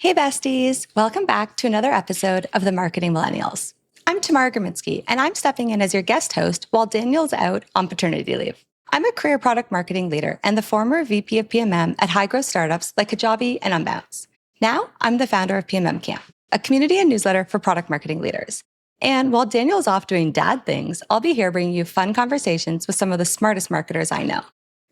Hey besties, welcome back to another episode of the Marketing Millennials. I'm Tamara and I'm stepping in as your guest host while Daniel's out on paternity leave. I'm a career product marketing leader and the former VP of PMM at high-growth startups like Kajabi and Unbounce. Now, I'm the founder of PMM Camp, a community and newsletter for product marketing leaders. And while Daniel's off doing dad things, I'll be here bringing you fun conversations with some of the smartest marketers I know.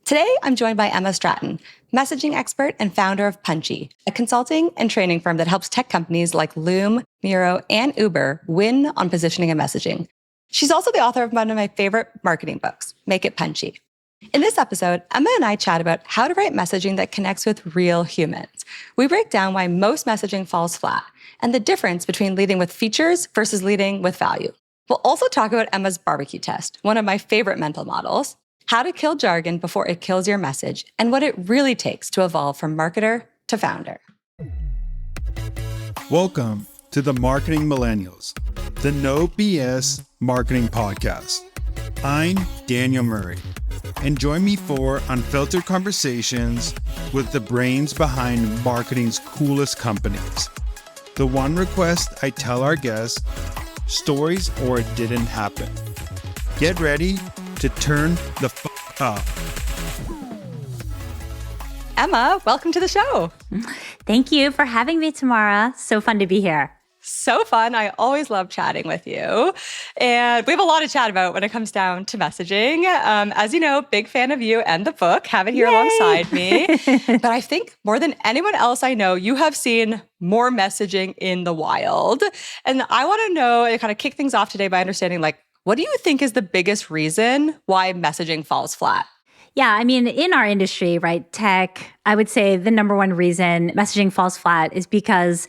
Today, I'm joined by Emma Stratton, messaging expert and founder of Punchy, a consulting and training firm that helps tech companies like Loom, Miro, and Uber win on positioning and messaging. She's also the author of one of my favorite marketing books, Make It Punchy. In this episode, Emma and I chat about how to write messaging that connects with real humans. We break down why most messaging falls flat and the difference between leading with features versus leading with value. We'll also talk about Emma's barbecue test, one of my favorite mental models, how to kill jargon before it kills your message, and what it really takes to evolve from marketer to founder. Welcome to the Marketing Millennials, the No BS Marketing Podcast. I'm Daniel Murray, and join me for unfiltered conversations with the brains behind marketing's coolest companies. The one request I tell our guests, stories or it didn't happen. Get ready to turn the f*** up. Emma, welcome to the show. Thank you for having me, Tamara. So fun to be here. So fun. I always love chatting with you. And we have a lot to chat about when it comes down to messaging. As you know, big fan of you and the book. Have it here alongside me. But I think more than anyone else I know, you have seen more messaging in the wild. And I want to know and kind of kick things off today by understanding, what do you think is the biggest reason why messaging falls flat? Yeah, I mean, in our industry, right, tech, I would say the number one reason messaging falls flat is because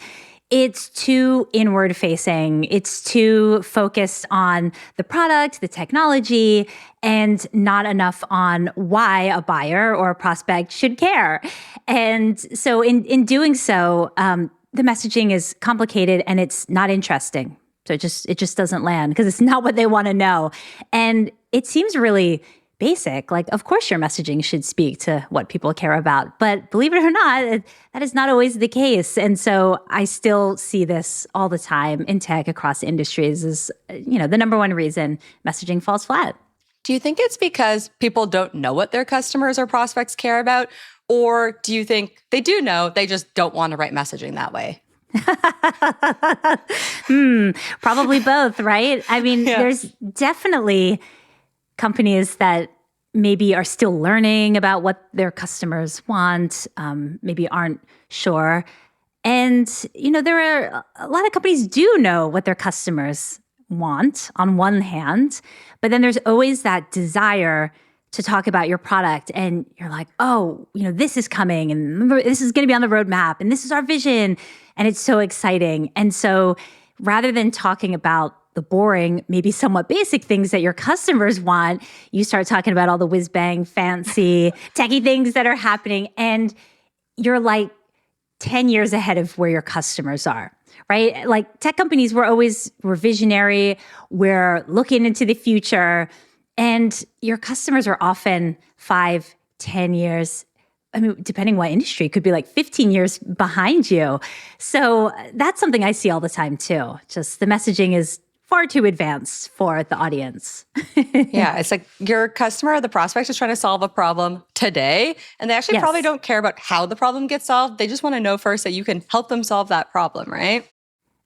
it's too inward facing. It's too focused on the product, the technology, and not enough on why a buyer or a prospect should care. And so in doing so, the messaging is complicated and it's not interesting. So it just doesn't land because it's not what they want to know. And it seems really basic. Of course, your messaging should speak to what people care about. But believe it or not, that is not always the case. And so I still see this all the time in tech across industries is, the number one reason messaging falls flat. Do you think it's because people don't know what their customers or prospects care about? Or do you think they do know, they just don't want to write messaging that way? Probably both, right? I mean, There's definitely companies that maybe are still learning about what their customers want, maybe aren't sure. And, there are a lot of companies do know what their customers want on one hand, but then there's always that desire to talk about your product. And you're like, oh, this is coming and this is going to be on the roadmap and this is our vision. And it's so exciting. And so rather than talking about the boring, maybe somewhat basic things that your customers want, you start talking about all the whiz-bang, fancy, techie things that are happening. And you're 10 years ahead of where your customers are, right? Tech companies, we're visionary, we're looking into the future, and your customers are often 5, 10 years, depending what industry, it could be 15 years behind you. So that's something I see all the time too. Just the messaging is far too advanced for the audience. Yeah, it's your customer or the prospect is trying to solve a problem today, and they actually probably don't care about how the problem gets solved. They just want to know first that you can help them solve that problem, right?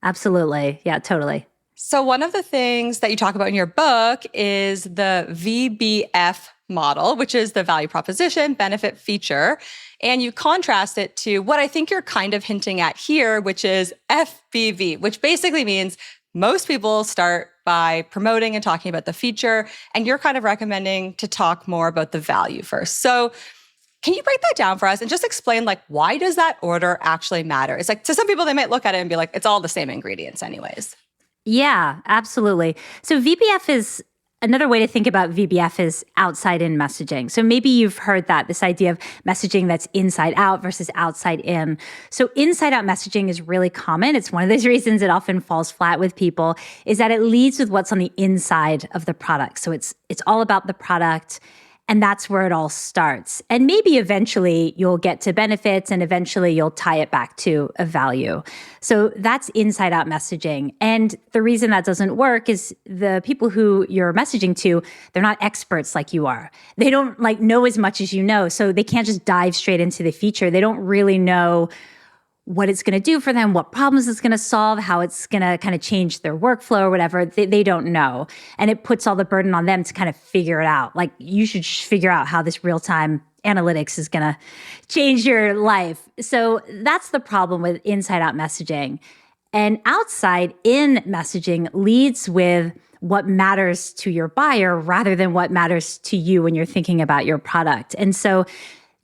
Absolutely. Yeah, totally. So one of the things that you talk about in your book is the VBF model, which is the value proposition, benefit, feature. And you contrast it to what I think you're kind of hinting at here, which is FBV, which basically means most people start by promoting and talking about the feature, and you're kind of recommending to talk more about the value first. So can you break that down for us and just explain, why does that order actually matter? It's to some people, they might look at it and be like, it's all the same ingredients anyways. Yeah, absolutely. So VBF is another way to think about VBF is outside in messaging. So maybe you've heard that, this idea of messaging that's inside out versus outside in. So inside out messaging is really common. It's one of those reasons it often falls flat with people, is that it leads with what's on the inside of the product. So it's all about the product. And that's where it all starts. And maybe eventually you'll get to benefits and eventually you'll tie it back to a value. So that's inside out messaging. And the reason that doesn't work is the people who you're messaging to, they're not experts like you are. They don't know as much as you know. So they can't just dive straight into the feature. They don't really know what it's going to do for them, what problems it's going to solve, how it's going to kind of change their workflow or whatever. They don't know. And it puts all the burden on them to kind of figure it out. Like, you should figure out how this real-time analytics is going to change your life. So that's the problem with inside-out messaging. And outside-in messaging leads with what matters to your buyer rather than what matters to you when you're thinking about your product. And so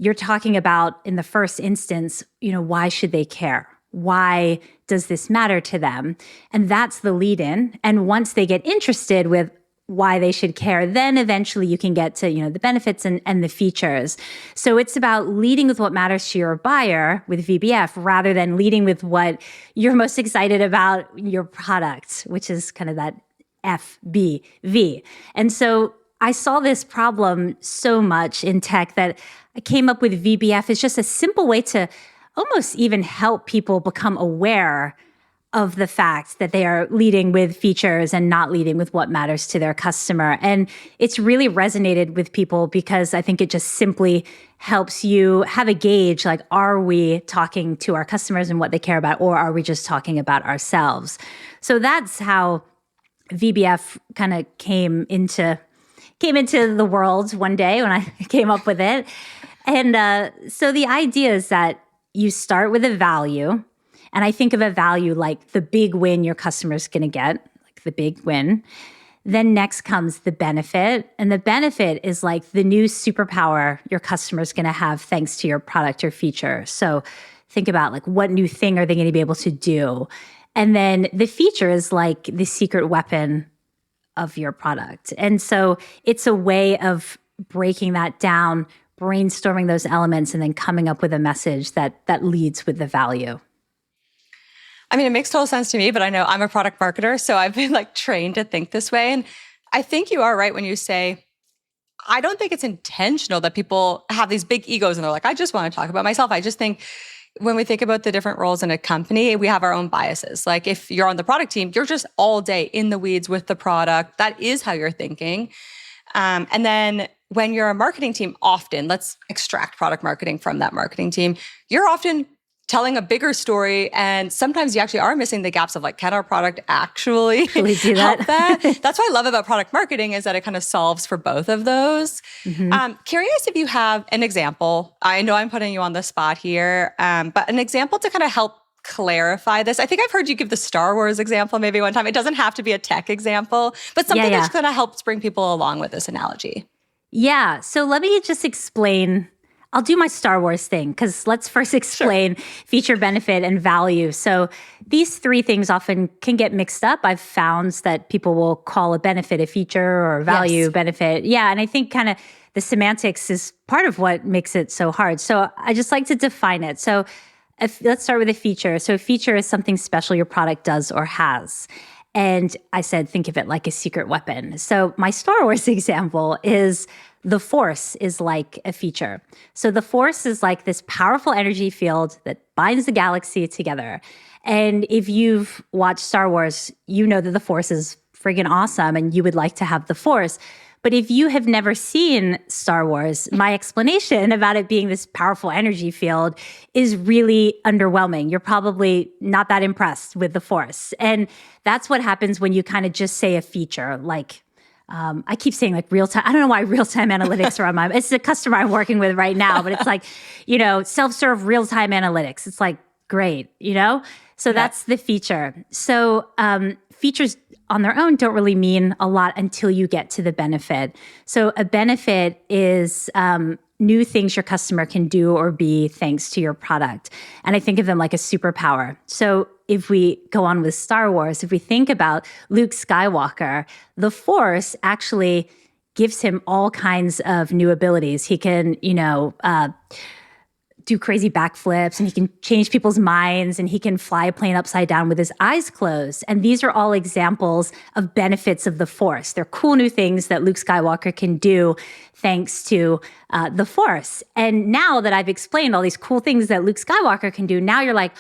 you're talking about, in the first instance, why should they care? Why does this matter to them? And that's the lead in. And once they get interested with why they should care, then eventually you can get to, the benefits and the features. So it's about leading with what matters to your buyer with VBF rather than leading with what you're most excited about your product, which is kind of that FBV. And so I saw this problem so much in tech that I came up with VBF. It's just a simple way to almost even help people become aware of the fact that they are leading with features and not leading with what matters to their customer. And it's really resonated with people because I think it just simply helps you have a gauge, like, are we talking to our customers and what they care about, or are we just talking about ourselves? So that's how VBF kind of came into the world one day when I came up with it. And so the idea is that you start with a value. And I think of a value like the big win your customer's going to get, like the big win. Then next comes the benefit. And the benefit is like the new superpower your customer's going to have thanks to your product or feature. So think about, like, what new thing are they going to be able to do? And then the feature is like the secret weapon of your product. And so it's a way of breaking that down, brainstorming those elements, and then coming up with a message that leads with the value. I mean, it makes total sense to me, but I know I'm a product marketer, so I've been trained to think this way. And I think you are right when you say, I don't think it's intentional that people have these big egos and they're like, I just want to talk about myself. I just think when we think about the different roles in a company, we have our own biases. Like, if you're on the product team, you're just all day in the weeds with the product. That is how you're thinking. And then when you're a marketing team, often, let's extract product marketing from that marketing team, you're often telling a bigger story. And sometimes you actually are missing the gaps of, like, can our product actually do that? help that? That's what I love about product marketing, is that it kind of solves for both of those. Mm-hmm. Curious if you have an example. I know I'm putting you on the spot here, but an example to kind of help clarify this. I think I've heard you give the Star Wars example maybe one time. It doesn't have to be a tech example, but something that kind of helps bring people along with this analogy. Yeah. So let me just explain. I'll do my Star Wars thing, because let's first explain feature, benefit, and value. So these three things often can get mixed up. I've found that people will call a benefit a feature, or value benefit. Yeah. And I think kind of the semantics is part of what makes it so hard. So I just like to define it. So let's start with a feature. So a feature is something special your product does or has. And I said, think of it like a secret weapon. So my Star Wars example is the Force is like a feature. So the Force is like this powerful energy field that binds the galaxy together. And if you've watched Star Wars, you know that the Force is friggin' awesome and you would like to have the Force. But if you have never seen Star Wars, my explanation about it being this powerful energy field is really underwhelming. You're probably not that impressed with the Force. And that's what happens when you kind of just say a feature. Like, I keep saying like real-time. I don't know why real-time analytics are on my, it's the customer I'm working with right now, but it's like, self-serve real-time analytics. It's like, great, So that's the feature. So features on their own don't really mean a lot until you get to the benefit. So a benefit is new things your customer can do or be thanks to your product. And I think of them like a superpower. So if we go on with Star Wars, if we think about Luke Skywalker, the Force actually gives him all kinds of new abilities. He can, do crazy backflips and he can change people's minds and he can fly a plane upside down with his eyes closed. And these are all examples of benefits of the Force. They're cool new things that Luke Skywalker can do thanks to the Force. And now that I've explained all these cool things that Luke Skywalker can do, now you're like,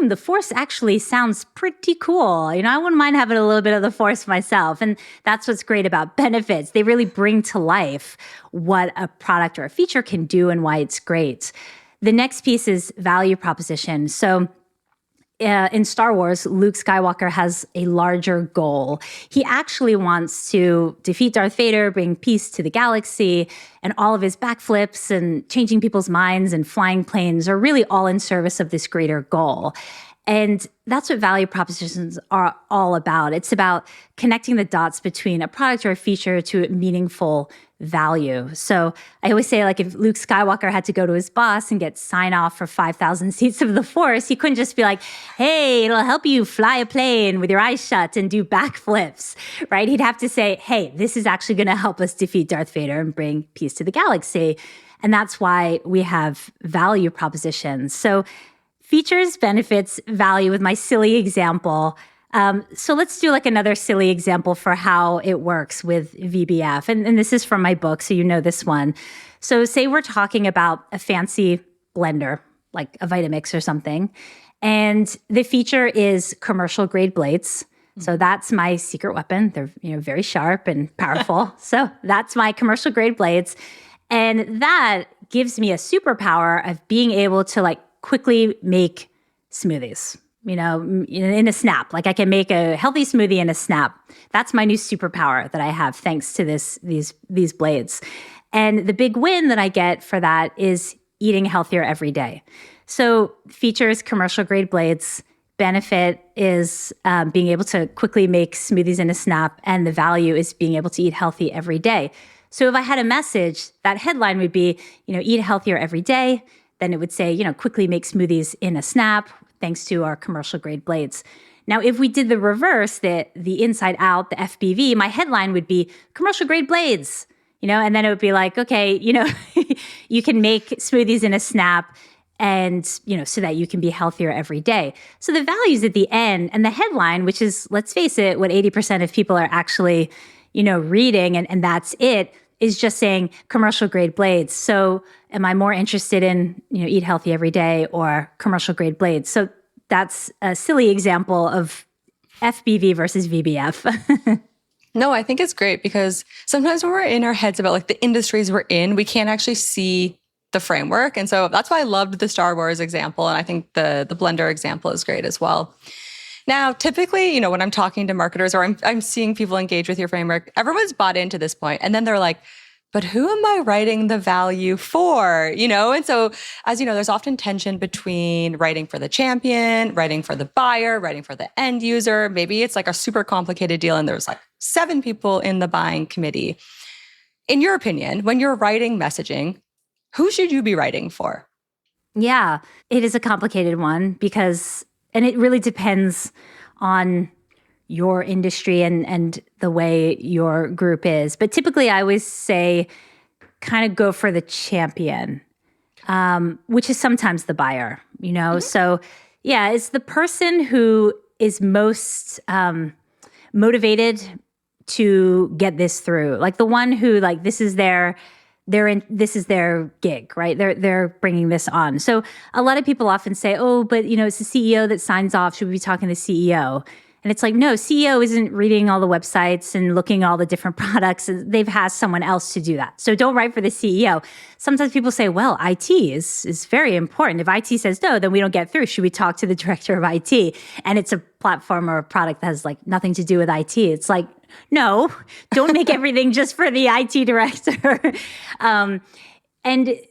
the Force actually sounds pretty cool. I wouldn't mind having a little bit of the Force myself. And that's what's great about benefits. They really bring to life what a product or a feature can do and why it's great. The next piece is value proposition. So in Star Wars, Luke Skywalker has a larger goal. He actually wants to defeat Darth Vader, bring peace to the galaxy, and all of his backflips and changing people's minds and flying planes are really all in service of this greater goal. And that's what value propositions are all about. It's about connecting the dots between a product or a feature to meaningful value. So I always say, like, if Luke Skywalker had to go to his boss and get sign off for 5,000 seats of the Force, he couldn't just be like, hey, it'll help you fly a plane with your eyes shut and do backflips, right? He'd have to say, hey, this is actually going to help us defeat Darth Vader and bring peace to the galaxy. And that's why we have value propositions. So features, benefits, value with my silly example. So let's do like another silly example for how it works with VBF. And this is from my book, so you know this one. So say we're talking about a fancy blender, like a Vitamix or something, and the feature is commercial grade blades. So that's my secret weapon. They're very sharp and powerful. So that's my commercial grade blades. And that gives me a superpower of being able to like quickly make smoothies, in a snap. Like I can make a healthy smoothie in a snap. That's my new superpower that I have thanks to these blades. And the big win that I get for that is eating healthier every day. So features, commercial grade blades. Benefit is being able to quickly make smoothies in a snap. And the value is being able to eat healthy every day. So if I had a message, that headline would be, eat healthier every day. Then it would say, quickly make smoothies in a snap, thanks to our commercial grade blades. Now, if we did the reverse, the inside out, the FBV, my headline would be commercial grade blades, and then it would be like, okay, you can make smoothies in a snap and, so that you can be healthier every day. So the values at the end and the headline, which is, let's face it, what 80% of people are actually, reading, and that's it, is just saying commercial grade blades. So am I more interested in, eat healthy every day or commercial grade blades? So that's a silly example of FBV versus VBF. No, I think it's great because sometimes when we're in our heads about like the industries we're in, we can't actually see the framework. And so that's why I loved the Star Wars example. And I think the blender example is great as well. Now, typically, when I'm talking to marketers or I'm seeing people engage with your framework, everyone's bought into this point. And then they're like, but who am I writing the value for? And so, as you know, there's often tension between writing for the champion, writing for the buyer, writing for the end user. Maybe it's like a super complicated deal and there's like 7 people in the buying committee. In your opinion, when you're writing messaging, who should you be writing for? Yeah, it is a complicated one and it really depends on your industry and the way your group is. But typically I always say kind of go for the champion, which is sometimes the buyer, Mm-hmm. So yeah, it's the person who is most motivated to get this through. Like the one who like this is their gig, right? They're bringing this on. So a lot of people often say, oh, but it's the CEO that signs off. Should we be talking to the CEO? And it's like, no, CEO isn't reading all the websites and looking at all the different products. They've asked someone else to do that. So don't write for the CEO. Sometimes people say, well, IT is very important. If IT says no, then we don't get through. Should we talk to the director of IT? And it's a platform or a product that has like nothing to do with IT. It's like, no, don't make everything just for the IT director. And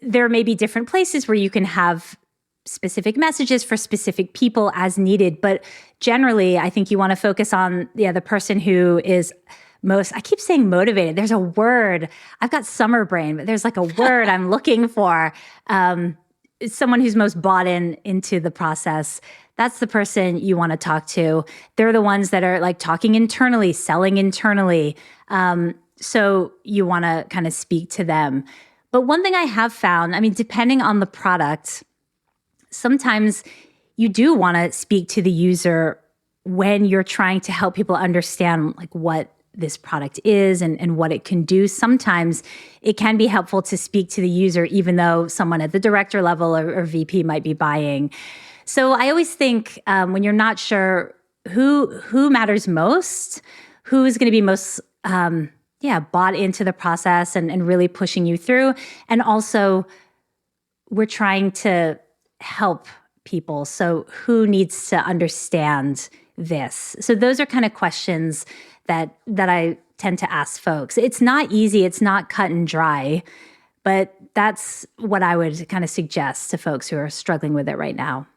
there may be different places where you can have specific messages for specific people as needed. But generally, I think you want to focus on the person who is most, I keep saying motivated. There's a word, I've got summer brain, but there's like a word I'm looking for. It's someone who's most bought into the process. That's the person you want to talk to. They're the ones that are like talking internally, selling internally. So you want to kind of speak to them. But one thing I have found, I mean, depending on the product, sometimes you do want to speak to the user when you're trying to help people understand like what this product is and what it can do. Sometimes it can be helpful to speak to the user, even though someone at the director level or VP might be buying. So I always think when you're not sure who matters most, who is going to be most bought into the process and really pushing you through. And also, we're trying to help people. So who needs to understand this? So those are kind of questions that I tend to ask folks. It's not easy. It's not cut and dry, but that's what I would kind of suggest to folks who are struggling with it right now.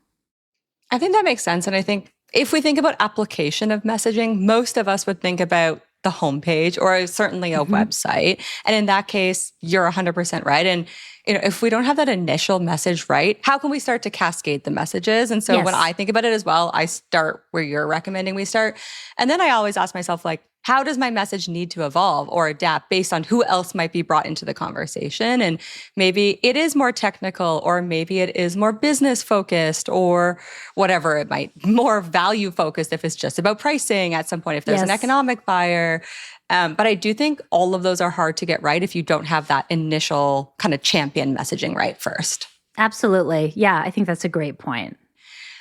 I think that makes sense. And I think if we think about application of messaging, most of us would think about the homepage or certainly a website. And in that case, you're 100% right. And if we don't have that initial message right, how can we start to cascade the messages? And so when I think about it as well, I start where you're recommending we start. And then I always ask myself, like, how does my message need to evolve or adapt based on who else might be brought into the conversation? And maybe it is more technical, or maybe it is more business focused, or whatever it might, more value focused if it's just about pricing at some point, if there's an economic buyer. But I do think all of those are hard to get right if you don't have that initial kind of champion messaging right first. Absolutely. Yeah, I think that's a great point.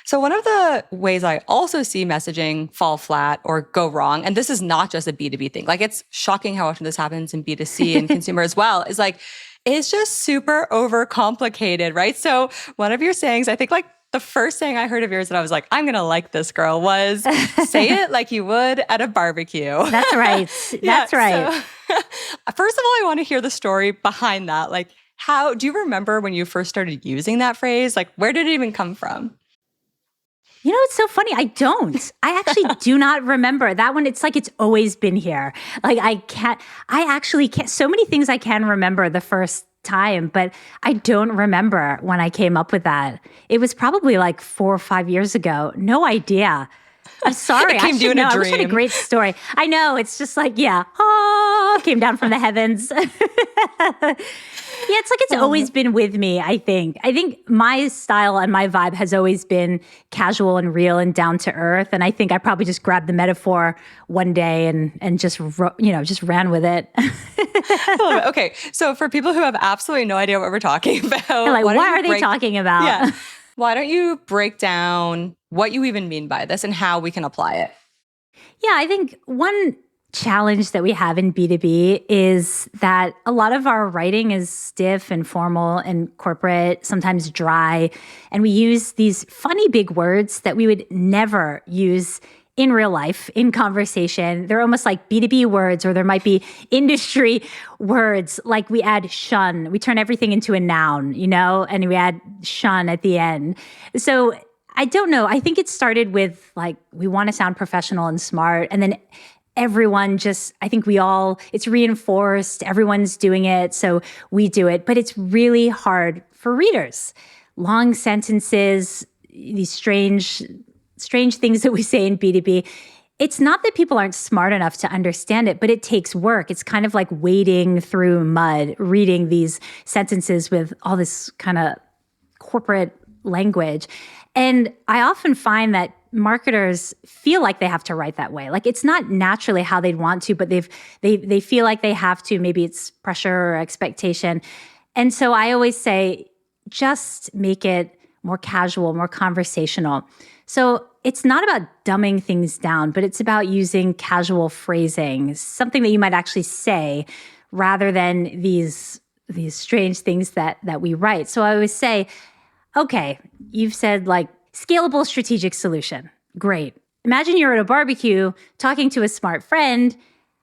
So one of the ways I also see messaging fall flat or go wrong, and this is not just a B2B thing, like it's shocking how often this happens in B2C and consumer as well, is like, it's just super overcomplicated, right? So one of your sayings, I think like the first saying I heard of yours that I was like, I'm going to like this girl, was say it like you would at a barbecue. That's right. That's right. So, first of all, I want to hear the story behind that. Like, how do you remember when you first started using that phrase? Like, where did it even come from? You know, it's so funny. I don't. I actually do not remember that one. It's like it's always been here. Like I actually can't. So many things I can remember the first time, but I don't remember when I came up with that. It was probably like 4 or 5 years ago. No idea. I'm sorry. It came to you in a dream. I wish I had a great story. I know. It's just like, came down from the heavens. Yeah, it's like it's always been with me, I think. I think my style and my vibe has always been casual and real and down to earth. And I think I probably just grabbed the metaphor one day and just ran with it. Okay, so for people who have absolutely no idea what we're talking about. Like, what are they talking about? Yeah. Why don't you break down what you even mean by this and how we can apply it? Yeah, I think one challenge that we have in B2B is that a lot of our writing is stiff and formal and corporate, sometimes dry. And we use these funny big words that we would never use in real life, in conversation. They're almost like B2B words, or there might be industry words. Like we add shun. We turn everything into a noun, and we add shun at the end. So I don't know. I think it started with like, we want to sound professional and smart. And then everyone it's reinforced. Everyone's doing it. So we do it. But it's really hard for readers. Long sentences, these strange things that we say in B2B. It's not that people aren't smart enough to understand it, but it takes work. It's kind of like wading through mud, reading these sentences with all this kind of corporate language. And I often find that marketers feel like they have to write that way. Like it's not naturally how they'd want to, but they feel like they have to. Maybe it's pressure or expectation. And so I always say, just make it more casual, more conversational. So it's not about dumbing things down, but it's about using casual phrasing, something that you might actually say rather than these strange things that we write. So I always say, okay, you've said like scalable strategic solution. Great. Imagine you're at a barbecue talking to a smart friend.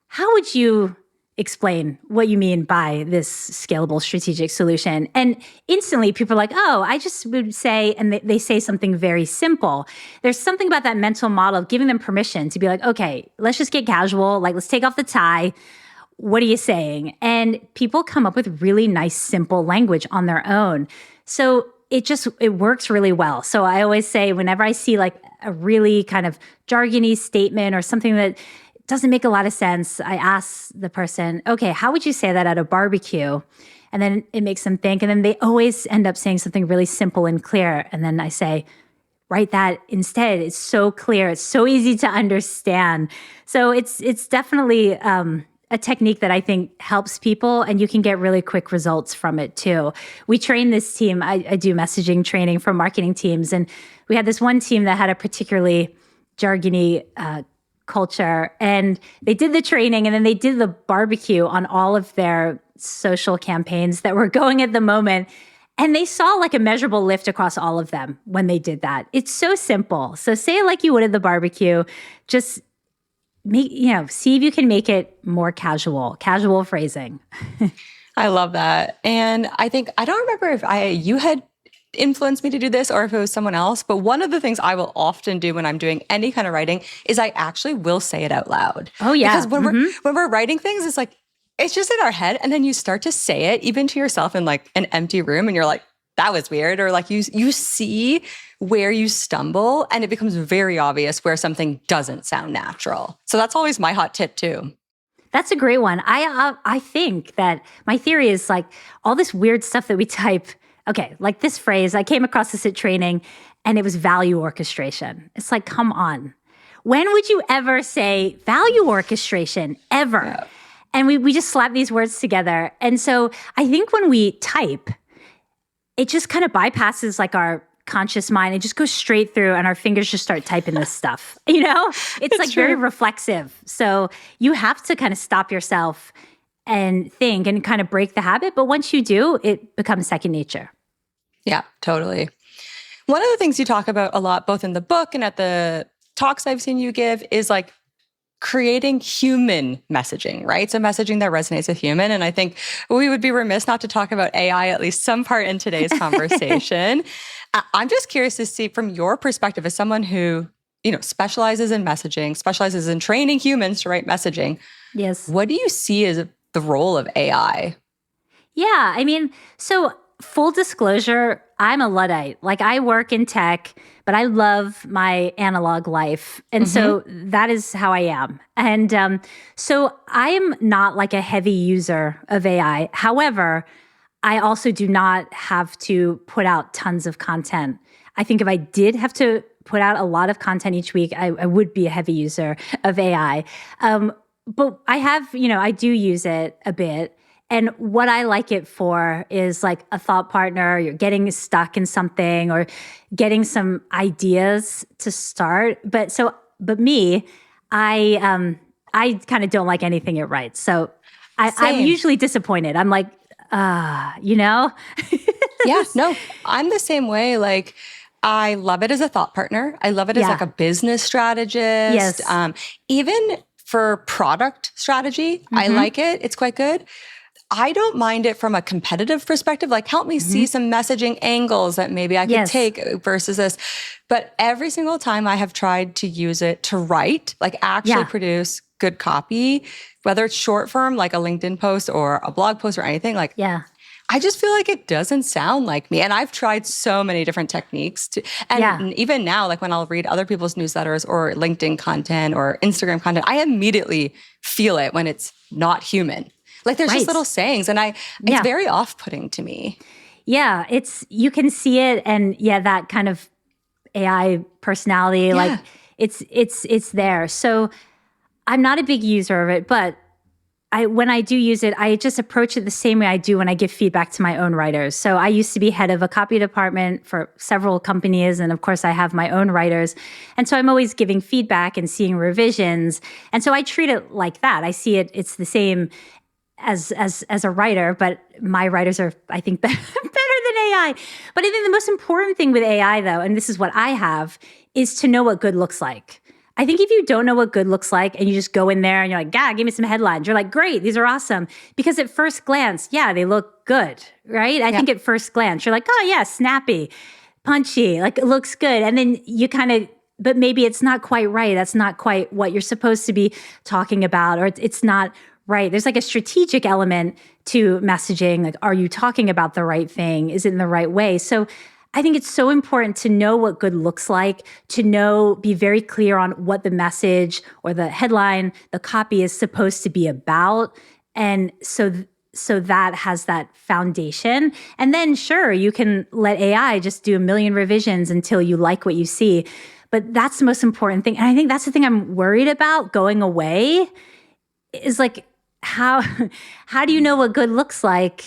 How would you explain what you mean by this scalable strategic solution? And instantly people are like, oh, I just would say, and they say something very simple. There's something about that mental model of giving them permission to be like, okay, let's just get casual. Like, let's take off the tie. What are you saying? And people come up with really nice, simple language on their own. So it works really well. So I always say, whenever I see like a really kind of jargony statement or something that doesn't make a lot of sense, I ask the person, okay, how would you say that at a barbecue? And then it makes them think. And then they always end up saying something really simple and clear. And then I say, write that instead. It's so clear. It's so easy to understand. So it's definitely a technique that I think helps people, and you can get really quick results from it too. We train this team. I do messaging training for marketing teams, and we had this one team that had a particularly jargony culture, and they did the training, and then they did the barbecue on all of their social campaigns that were going at the moment. And they saw like a measurable lift across all of them when they did that. It's so simple. So say it like you would at the barbecue. Just see if you can make it more casual phrasing. I love that. And I think, I don't remember if you had influenced me to do this or if it was someone else, but one of the things I will often do when I'm doing any kind of writing is I actually will say it out loud. Oh yeah. Because when we're writing things, it's like, it's just in our head. And then you start to say it even to yourself in like an empty room and you're like, that was weird. Or like you see where you stumble and it becomes very obvious where something doesn't sound natural. So that's always my hot tip too. That's a great one. I think that my theory is like all this weird stuff that we type. Okay, like this phrase, I came across this at training and it was value orchestration. It's like, come on. When would you ever say value orchestration? Ever? Yeah. And we just slap these words together. And so I think when we type, it just kind of bypasses like our conscious mind. It just goes straight through and our fingers just start typing this stuff. It's like true. Very reflexive. So you have to kind of stop yourself and think and kind of break the habit. But once you do, it becomes second nature. Yeah, totally. One of the things you talk about a lot, both in the book and at the talks I've seen you give, is like creating human messaging, right? So messaging that resonates with human. And I think we would be remiss not to talk about AI, at least some part in today's conversation. I'm just curious to see from your perspective as someone who, specializes in messaging, specializes in training humans to write messaging. Yes. What do you see as the role of AI? Yeah, so full disclosure, I'm a Luddite. Like I work in tech, but I love my analog life. And so that is how I am. And so I am not like a heavy user of AI. However, I also do not have to put out tons of content. I think if I did have to put out a lot of content each week, I would be a heavy user of AI. But I have, I do use it a bit. And what I like it for is like a thought partner. You're getting stuck in something or getting some ideas to start. But me, I kind of don't like anything it writes. So I'm usually disappointed. I'm like, Yeah, no, I'm the same way. Like, I love it as a thought partner. I love it as like a business strategist. Yes. Even for product strategy, I like it. It's quite good. I don't mind it from a competitive perspective, like help me see some messaging angles that maybe I could take versus this. But every single time I have tried to use it to write, like actually produce good copy, whether it's short form, like a LinkedIn post or a blog post or anything, like I just feel like it doesn't sound like me. And I've tried so many different techniques and even now, like when I'll read other people's newsletters or LinkedIn content or Instagram content, I immediately feel it when it's not human. Like there's just little sayings and it's very off-putting to me. Yeah, you can see it and that kind of AI personality, like it's there. So I'm not a big user of it, but when I do use it, I just approach it the same way I do when I give feedback to my own writers. So I used to be head of a copy department for several companies. And of course I have my own writers. And so I'm always giving feedback and seeing revisions. And so I treat it like that. I see it's the same as a writer, but my writers are, I think, better than AI. But I think the most important thing with AI though, and this is what I have, is to know what good looks like. I think if you don't know what good looks like and you just go in there and you're like, give me some headlines. You're like, great, these are awesome. Because at first glance, they look good, right? I think at first glance, you're like, oh yeah, snappy, punchy, like it looks good. And then you but maybe it's not quite right. That's not quite what you're supposed to be talking about, or it's not right. There's like a strategic element to messaging. Like, are you talking about the right thing? Is it in the right way? So I think it's so important to know what good looks like, to be very clear on what the message or the headline, the copy is supposed to be about. And so so that has that foundation. And then sure, you can let AI just do a million revisions until you like what you see. But that's the most important thing. And I think that's the thing I'm worried about going away is like, how do you know what good looks like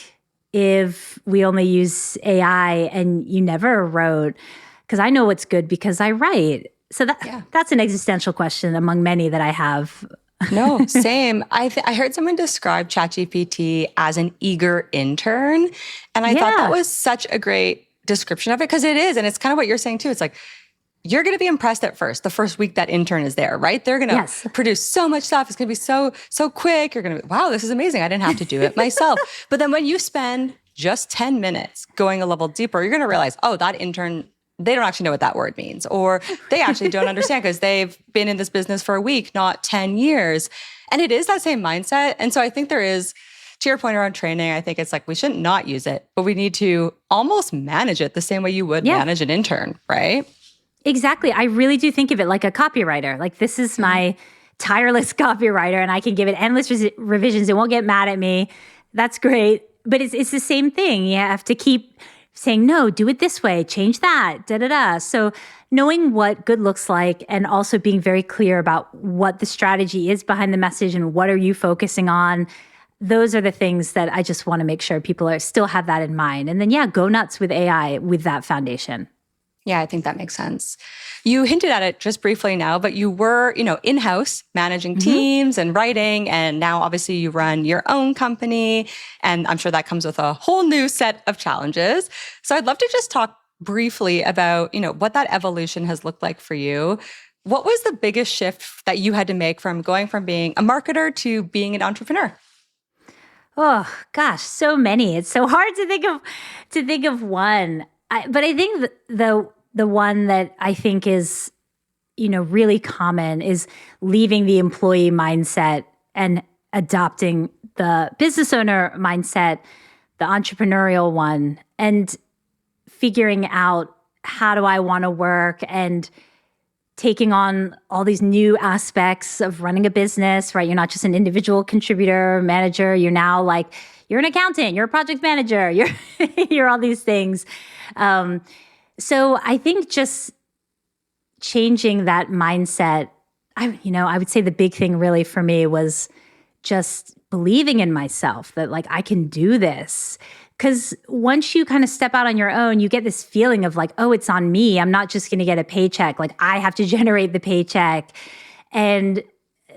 if we only use AI and you never wrote? Because I know what's good because I write. So that's an existential question among many that I have. No, same. I heard someone describe ChatGPT as an eager intern. And I thought that was such a great description of it because it is. And it's kind of what you're saying too. It's like, you're going to be impressed at first, the first week that intern is there, right? They're going to produce so much stuff. It's going to be so quick. You're going to be, wow, this is amazing. I didn't have to do it myself. But then when you spend just 10 minutes going a level deeper, you're going to realize, oh, that intern, they don't actually know what that word means, or they actually don't understand because they've been in this business for a week, not 10 years. And it is that same mindset. And so I think there is, to your point around training, I think it's like, we shouldn't not use it, but we need to almost manage it the same way you would manage an intern, right? Exactly. I really do think of it like a copywriter. Like this is my tireless copywriter and I can give it endless revisions. It won't get mad at me. That's great. But it's the same thing. You have to keep saying, no, do it this way, change that, da-da-da. So knowing what good looks like and also being very clear about what the strategy is behind the message and what are you focusing on, those are the things that I just want to make sure people still have that in mind. And then, go nuts with AI with that foundation. Yeah, I think that makes sense. You hinted at it just briefly now, but you were, in-house managing teams and writing, and now obviously you run your own company, and I'm sure that comes with a whole new set of challenges. So I'd love to just talk briefly about, what that evolution has looked like for you. What was the biggest shift that you had to make from going from being a marketer to being an entrepreneur? Oh gosh, so many. It's so hard to think of one. But I think the one that I think is, really common is leaving the employee mindset and adopting the business owner mindset, the entrepreneurial one, and figuring out how do I want to work and taking on all these new aspects of running a business, right? You're not just an individual contributor, manager. You're now like, you're an accountant, you're a project manager, you're all these things. So I think just changing that mindset, I would say the big thing really for me was just believing in myself that like, I can do this. Because once you kind of step out on your own, you get this feeling of like, oh, it's on me. I'm not just going to get a paycheck. Like I have to generate the paycheck. And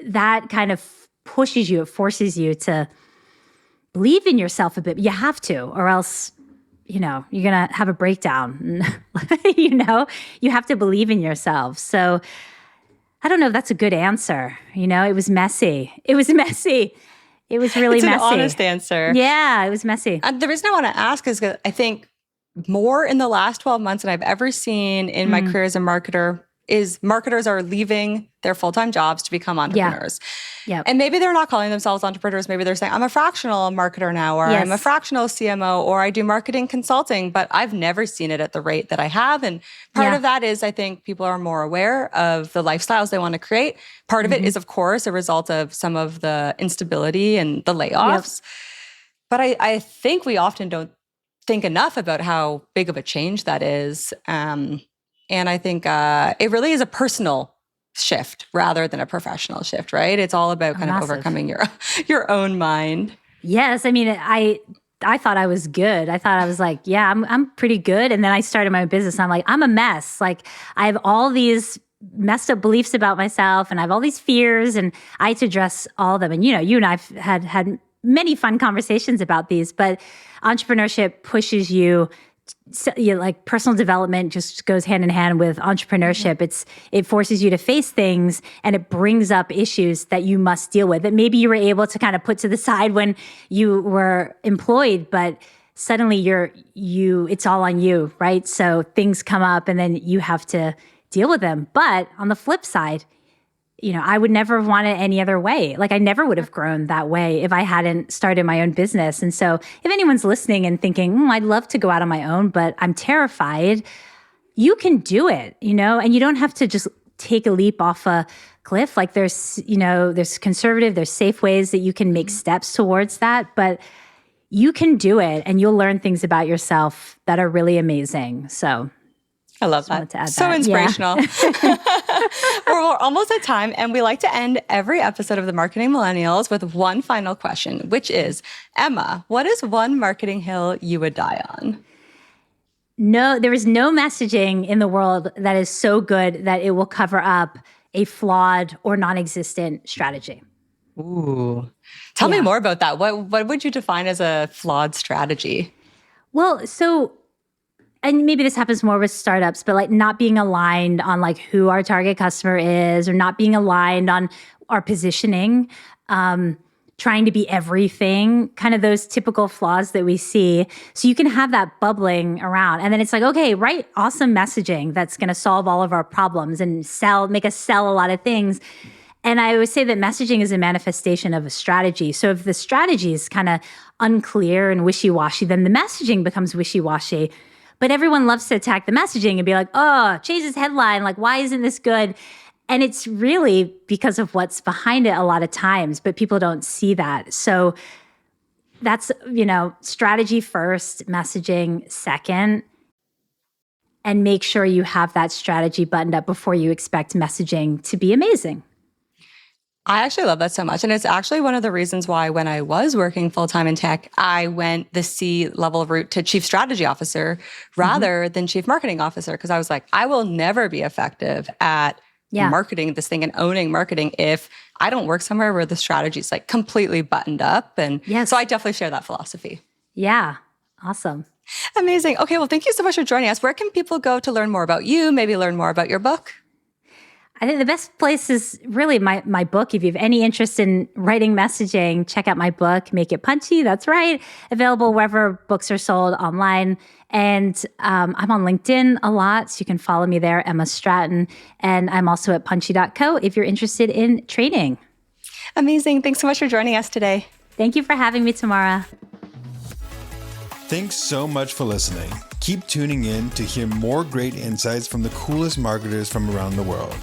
that kind of pushes you, it forces you to believe in yourself a bit. You have to, or else, you're going to have a breakdown. You have to believe in yourself. So I don't know if that's a good answer. It was messy. It was messy. It was really messy. It's an honest answer. Yeah, it was messy. And the reason I want to ask is because I think more in the last 12 months than I've ever seen in my career as a marketer is marketers are leaving their full-time jobs to become entrepreneurs. Yeah. And maybe they're not calling themselves entrepreneurs. Maybe they're saying, I'm a fractional marketer now, or I'm a fractional CMO, or I do marketing consulting, but I've never seen it at the rate that I have. And part of that is I think people are more aware of the lifestyles they want to create. Part of it is, of course, a result of some of the instability and the layoffs. But I think we often don't think enough about how big of a change that is. And I think it really is a personal shift rather than a professional shift, right? It's all about kind of overcoming your own mind. Yes. I mean, I thought I was good. I thought I was like, yeah, I'm pretty good. And then I started my own business and I'm like, I'm a mess. Like I have all these messed up beliefs about myself and I have all these fears and I had to address all of them. And, you and I've had many fun conversations about these, but entrepreneurship pushes you. So, like personal development just goes hand in hand with entrepreneurship. It forces you to face things and it brings up issues that you must deal with that maybe you were able to kind of put to the side when you were employed, but suddenly it's all on you, right? So things come up and then you have to deal with them. But on the flip side, I would never have wanted it any other way. Like I never would have grown that way if I hadn't started my own business. And so if anyone's listening and thinking, I'd love to go out on my own, but I'm terrified, you can do it, and you don't have to just take a leap off a cliff. Like there's conservative, there's safe ways that you can make steps towards that. But you can do it and you'll learn things about yourself that are really amazing. So I love that. So inspirational. We're almost at time, and we like to end every episode of the Marketing Millennials with one final question, which is, Emma, what is one marketing hill you would die on? No, there is no messaging in the world that is so good that it will cover up a flawed or non-existent strategy. Ooh. Tell me more about that. What would you define as a flawed strategy? Well, and maybe this happens more with startups, but like not being aligned on like who our target customer is, or not being aligned on our positioning, trying to be everything, kind of those typical flaws that we see. So you can have that bubbling around. And then it's like, okay, write awesome messaging that's going to solve all of our problems and make us sell a lot of things. And I always say that messaging is a manifestation of a strategy. So if the strategy is kind of unclear and wishy-washy, then the messaging becomes wishy-washy. But everyone loves to attack the messaging and be like, oh, change this headline. Like, why isn't this good? And it's really because of what's behind it a lot of times, but people don't see that. So that's, strategy first, messaging second, and make sure you have that strategy buttoned up before you expect messaging to be amazing. I actually love that so much. And it's actually one of the reasons why when I was working full-time in tech, I went the C-level route to chief strategy officer rather than chief marketing officer. Because I was like, I will never be effective at marketing this thing and owning marketing if I don't work somewhere where the strategy is like completely buttoned up. And so I definitely share that philosophy. Yeah. Awesome. Amazing. Okay. Well, thank you so much for joining us. Where can people go to learn more about you, maybe learn more about your book? I think the best place is really my book. If you have any interest in writing messaging, check out my book, Make It Punchy. That's right. Available wherever books are sold online. And I'm on LinkedIn a lot, so you can follow me there, Emma Stratton. And I'm also at punchy.co if you're interested in training. Amazing. Thanks so much for joining us today. Thank you for having me, Tamara. Thanks so much for listening. Keep tuning in to hear more great insights from the coolest marketers from around the world.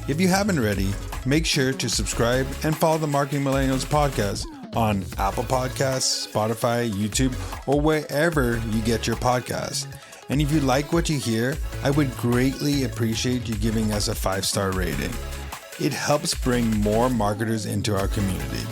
If you haven't already, make sure to subscribe and follow the Marketing Millennials podcast on Apple Podcasts, Spotify, YouTube, or wherever you get your podcasts. And if you like what you hear, I would greatly appreciate you giving us a 5-star rating. It helps bring more marketers into our community.